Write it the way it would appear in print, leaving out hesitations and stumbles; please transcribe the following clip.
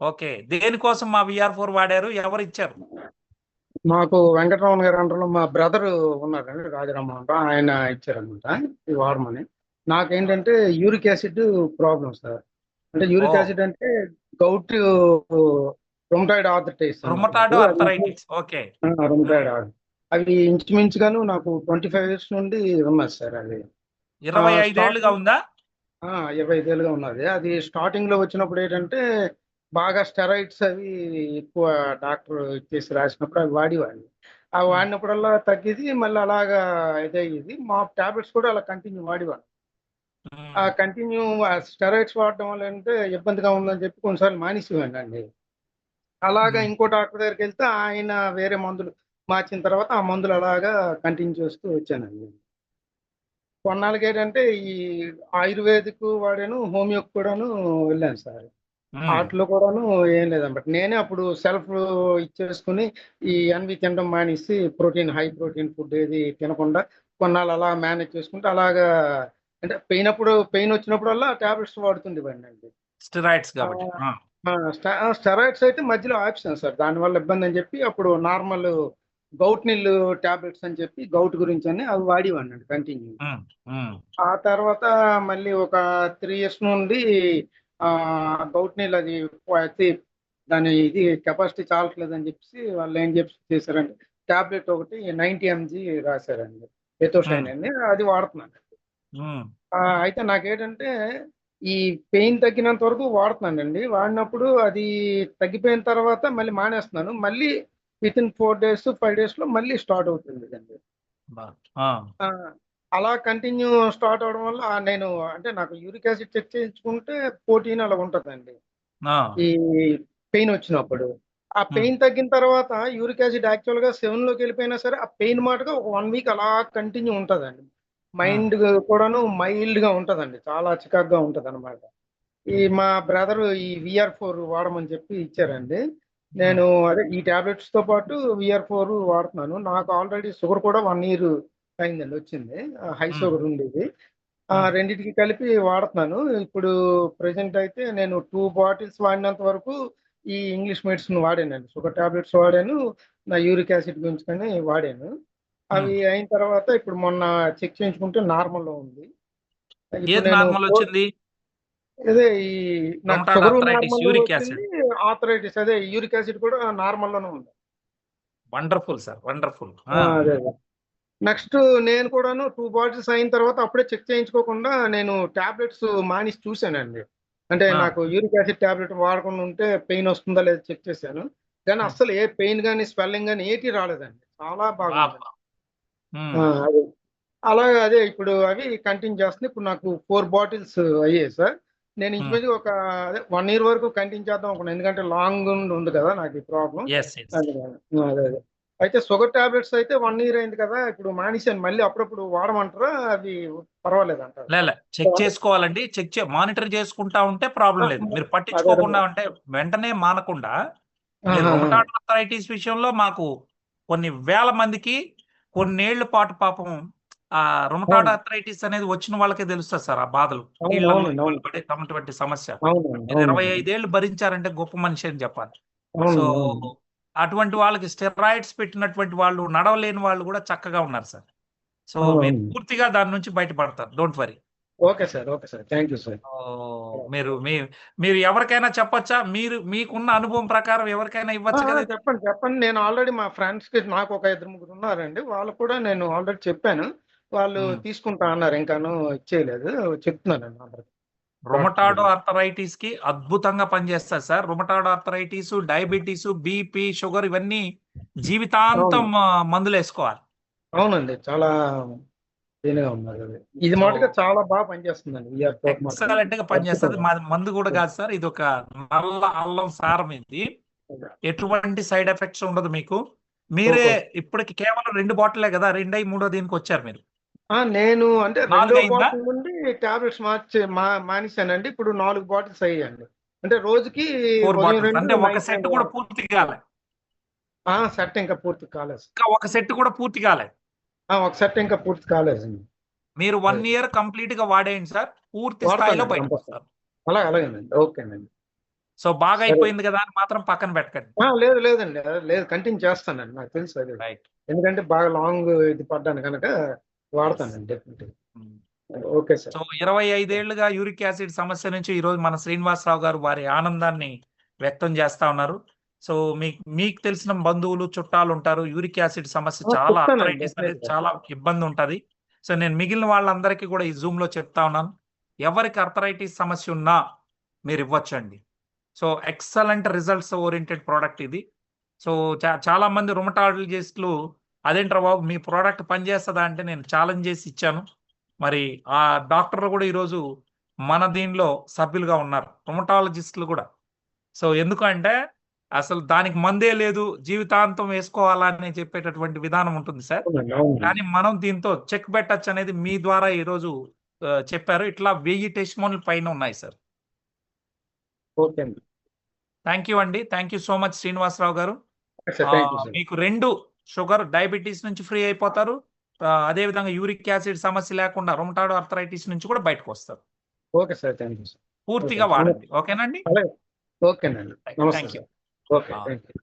Okay. దేనికోసం మా VR4 వాడారు? ఎవరు ఇచ్చారు? మాకు వెంకటరమణ గారు అంటారు, మా బ్రదర్ ఉన్నారండి రాజారామ ఆయన ఇచ్చారనమాట ఈ వాడమని. నాకేంటంటే యూరిక్ యాసిడ్ ప్రాబ్లం సార్. అంటే ఓ యూరిక్ యాసిడ్ అంటే గౌట్ రొమటాయిడ్ ఆర్థరైటిస్ అన్నమాట రుమటాడో నాకు. అది అర్థరైటిస్. ఓకే. రొమటాయిడ్ అవి ఇంచుమించుగాను నాకు 25 ఇయర్స్ నుండి ఉన్నది సార్. అది 25 ఏళ్లుగా స్టార్టింగ్ ఉందా? 25 ఏళ్ళుగా ఉన్నది. అది స్టార్టింగ్ లో వచ్చినప్పుడు ఏంటంటే బాగా స్టెరాయిడ్స్ అవి ఎక్కువ డాక్టర్ ఇచ్చేసి రాసినప్పుడు అవి వాడేవాడిని. ఆ వాడినప్పుడల్లా తగ్గిది, మళ్ళీ అలాగా ఇదయ్యేది. మా టాబ్లెట్స్ కూడా అలా కంటిన్యూ వాడేవాడిని. ఆ కంటిన్యూ స్టెరాయిడ్స్ వాడడం వల్ల అంటే ఇబ్బందిగా ఉందని చెప్పి కొన్నిసార్లు మానేసేవాడిని అండి. అలాగా ఇంకో డాక్టర్ దగ్గరికి వెళ్తే ఆయన వేరే మందులు మార్చిన తర్వాత ఆ మందులు అలాగా కంటిన్యూ చేస్తూ వచ్చానండి. కొన్నాళ్ళకి ఏంటంటే ఈ ఆయుర్వేదిక్ వాడాను, హోమియోకి కూడాను వెళ్ళాను సార్. వాటిలో కూడాను ఏం లేదన్నమాట. నేనే అప్పుడు సెల్ఫ్ ఇచ్చేసుకుని ఈ ఎన్వి తినడం మానేసి ప్రోటీన్, హై ప్రోటీన్ ఫుడ్ ఏది తినకుండా కొన్నాళ్ళు అలా మేనేజ్ చేసుకుంటే అలాగా, అంటే పెయిన్ వచ్చినప్పుడల్లా టాబ్లెట్స్ వాడుతుండేవాడిని అండి. స్టెరాయిడ్స్ కాబట్టి. స్టెరాయిడ్స్ అయితే మధ్యలో ఆపేసాను సార్, దానివల్ల ఇబ్బంది అని చెప్పి అప్పుడు నార్మల్ గౌట్ నిల్ టాబ్లెట్స్ అని చెప్పి గౌట్ గురించి అని అవి వాడేవాడిని అండి కంటిన్యూ. ఆ తర్వాత మళ్ళీ ఒక 3 ఇయర్స్ నుండి గౌట్ నీళ్ళు అది దాని ఇది కెపాసిటీ చాలట్లేదని చెప్పేసి వాళ్ళు ఏం చెప్పి చేశారంటే టాబ్లెట్ ఒకటి 90 mg రాశారండి, ఎథోషైన్ అని. అది వాడుతున్నాను. అయితే నాకేంటంటే ఈ పెయిన్ తగ్గినంత వరకు వాడుతున్నానండి. వాడినప్పుడు అది తగ్గిపోయిన తర్వాత మళ్ళీ మానేస్తున్నాను. మళ్ళీ విత్ ఇన్ 4 days 5 days లో మళ్ళీ స్టార్ట్ అవుతుంది అండి. ఆ, అలా కంటిన్యూ స్టార్ట్ అవడం వల్ల నేను అంటే నాకు యూరిక్ యాసిడ్ చెక్ చేయించుకుంటే 14 అలా ఉంటుందండి ఈ పెయిన్ వచ్చినప్పుడు. ఆ పెయిన్ తగ్గిన తర్వాత యూరిక్ యాసిడ్ యాక్చువల్గా 7లోకి వెళ్ళిపోయినా సరే ఆ పెయిన్ మాటగా ఒక 1 week అలా కంటిన్యూ ఉంటుందండి. మైండ్ కూడాను మైల్డ్గా ఉంటుందండి, చాలా చికాగ్గా ఉంటుంది అనమాట. ఈ మా బ్రదర్ ఈ VR4 వాడమని చెప్పి ఇచ్చారండి. నేను అదే ఈ టాబ్లెట్స్ తో పాటు VR4 వాడుతున్నాను. నాకు ఆల్రెడీ షుగర్ కూడా 1 year అయిందండి వచ్చింది. హై షుగర్ ఉండేది. రెండిటికి కలిపి వాడుతున్నాను. ఇప్పుడు ప్రెసెంట్ అయితే నేను 2 బాటిల్స్ వాడినంత వరకు ఈ ఇంగ్లీష్ మెడిసిన్ వాడానండి. షుగర్ టాబ్లెట్స్ వాడాను, నా యూరిక్ యాసిడ్ గురించి కానీ వాడాను. అవి అయిన తర్వాత ఇప్పుడు మొన్న చెక్ చేయించుకుంటే నార్మల్లో ఉంది. ఇప్పుడు ఏది నేను నార్మల్ వచ్చింది? అదే ఈ నాకు rheumatoid sugar arthritis, normal uric వచ్చింది, యాసిడ్. ఆర్థరైటిస్ అదే యూరిక్ యాసిడ్ కూడా నార్మల్లోనే ఉంది. Wonderful sir, wonderful. అదే అదే. నెక్స్ట్ నేను కూడాను 2 బాటిల్స్ అయిన తర్వాత అప్పుడే చెక్ చేయించుకోకుండా నేను టాబ్లెట్స్ మానేసి చూశానండి. అంటే నాకు యూరిక్ యాసిడ్ టాబ్లెట్ వాడకుండా ఉంటే పెయిన్ వస్తుందా లేదా చెక్ చేశాను. కానీ అస్సలు ఏ పెయిన్ కానీ స్వెల్లింగ్ కానీ ఏటీ రాలేదండి. చాలా బాగుందండి. అదే అలాగే అదే ఇప్పుడు అవి కంటిన్యూ చేస్తుంది. ఇప్పుడు నాకు 4 బాటిల్స్ అయ్యాయి సార్. నేను ఇంచుమించు ఒక అదే 1 year వరకు కంటిన్యూ చేద్దాం అనుకున్నాను. ఎందుకంటే లాంగ్ ఉంది కదా నాకు ఈ ప్రాబ్లం. అదే అదే. అయితే షుగర్ టాబ్లెట్స్ అయితే 1 year అయింది కదా, ఇప్పుడు మానేశాను. మళ్ళీ అప్పుడప్పుడు వాడమంటారా? అవి పర్వాలేదు అంటారు? లే చెక్ చేసుకోవాలండి. మానిటర్ చేసుకుంటా ఉంటే ప్రాబ్లం లేదు. మీరు అదే పట్టించుకోకుండా అంటే వెంటనే మానకుండా మీరు రుమటాయిడ్ ఆర్థరైటిస్ విషయంలో మాకు కొన్ని వేల మందికి కొన్నేళ్ల పాటు పాపం ఆ రుమటాయిడ్ ఆర్థరైటిస్ అనేది వచ్చిన వాళ్ళకే తెలుస్తుంది సార్ ఆ బాధలు. కీళ్లలో ఇబ్బంది పడే తమటువంటి సమస్య. మీరు 25 ఏళ్ళు భరించారంటే గొప్ప మనిషి అని చెప్పాలి. సో అటువంటి వాళ్ళకి స్టెరాయిడ్స్ పెట్టినటువంటి వాళ్ళు, నడవలేని వాళ్ళు కూడా చక్కగా ఉన్నారు సార్. సో మీరు పూర్తిగా దాని నుంచి బయటపడతారు. Don't worry. Okay sir, okay sir, thank you sir. మీరు మీరు ఎవరికైనా చెప్పొచ్చా? మీకున్న అనుభవం ప్రకారం ఎవరికైనా ఇవ్వచ్చు కదా? చెప్పండి చెప్పండి. నేను ఆల్రెడీ మా ఫ్రెండ్స్ కి నాకు ఒక 2-3 ఉన్నారండి, వాళ్ళు కూడా నేను ఆల్రెడీ చెప్పాను. వాళ్ళు తీసుకుంటా అన్నారు, ఇంకాను ఇచ్చేయలేదు. చెప్తున్నానండి అందరికి. రుమటాయిడ్ ఆర్థరైటిస్ కి అద్భుతంగా పనిచేస్తారు sir. Rheumatoid arthritis, diabetes, BP, sugar ఇవన్నీ జీవితాంతం మందులు వేసుకోవాలి. అవునండి, చాలా దీనిగా ఉన్నారు. ఇది మటుగా చాలా బాగా పనిచేస్తుందండి. ఎక్సలెంట్ గా పనిచేస్తుంది. మందు కూడా కాదు సార్, ఇది ఒక నల్ల అల్లం సారం. ఇది ఎటువంటి సైడ్ ఎఫెక్ట్స్ ఉండదు మీకు. మీరే ఇప్పటికి కేవలం 2 బాటిలే కదా, 2 3 దీనికి వచ్చారు మీరు. నేను అంటే 2వ 4 బాటిల్ నుండి టాబ్లెట్స్ మానేశానండి. ఇప్పుడు 4 బాటిల్స్ అయ్యాయండి. అంటే రోజుకి 4 ఉదయం బాటిల్స్ 2 అంటే ఒక నైట్ సెట్ 2 కూడా పూర్తి కాలే. సెట్ ఇంకా పూర్తి కాలేదు. ఇంకా ఒక సెట్ కూడా పూర్తి కాలే. ఒక సెట్ ఇంకా పూర్తి కాలేదండి. మీరు 1 year కంప్లీట్ గా వాడేయండి సార్, పూర్తి స్థాయిలో బయటకు వస్తారు. అలాగేనండి, ఓకేనండి. సో బాగా సరే. అయిపోయింది కదా అని మాత్రం పక్కన పెట్టకండి. లేదు లేదండి, లేదు కంటిన్యూ చేస్తానండి, నాకు తెలుసు అది. రైట్. ఎందుకంటే బాగా లాంగ్ ఇది పడ్డాను కనుక వాడతానండి డెఫినెట్గా. Okay sir. సో 25 ఏళ్లుగా యూరిక్ యాసిడ్ సమస్య నుంచి ఈ రోజు మన శ్రీనివాసరావు గారు వారి ఆనందాన్ని వ్యక్తం చేస్తా ఉన్నారు. సో మీకు తెలిసిన బంధువులు చుట్టాలు ఉంటారు, యూరిక్ యాసిడ్ సమస్య చాలా చెప్తానండి అర్థరైటిస్ అనేది డెఫినెట్గా. చాలా ఇబ్బంది ఉంటది. సో నేను మిగిలిన వాళ్ళందరికీ కూడా ఈ జూమ్ లో చెప్తా ఉన్నాను, ఎవరికి అర్థరైటిస్ సమస్య ఉన్నా మీరు ఇవ్వచ్చండి. So excellent results oriented product ఇది. సో చాలా మంది రుమటాలజిస్టులు అదేంట్రా బాబు మీ ప్రోడక్ట్ పనిచేస్తుందా అంటే నేను ఛాలెంజ్ చేసి ఇచ్చాను. మరి ఆ డాక్టర్లు కూడా ఈరోజు మన దీనిలో సభ్యులుగా ఉన్నారు, రుమటాలజిస్టులు కూడా. సో ఎందుకంటే అసలు దానికి మందే లేదు, జీవితాంతం వేసుకోవాలా అని చెప్పేటటువంటి విధానం ఉంటుంది సార్. అవునండి, అవునండి. కానీ మనం దీంతో చెక్ పెట్టచ్చు అనేది మీ ద్వారా ఈరోజు చెప్పారు. ఇట్లా 1000 టెస్టిమోనియల్ పైన ఉన్నాయి సార్. ఓకే అండి. థ్యాంక్ యూ అండి. Thank you so much Srinivasarao గారు. Sir thank you sir. మీకు 2 షుగర్, డయాబెటీస్ నుంచి ఫ్రీ అయిపోతారు. అదేవిధంగా యూరిక్ యాసిడ్ సమస్య లేకుండా రుమటాయిడ్ ఆర్థరైటిస్ నుంచి కూడా బయటకు వస్తారు. Okay sir, thank you sir. పూర్తిగా వాడండి. ఓకేనండి. అలాగే. ఓకేనండి, నమస్తే thank you. Sir. Okay, thank you.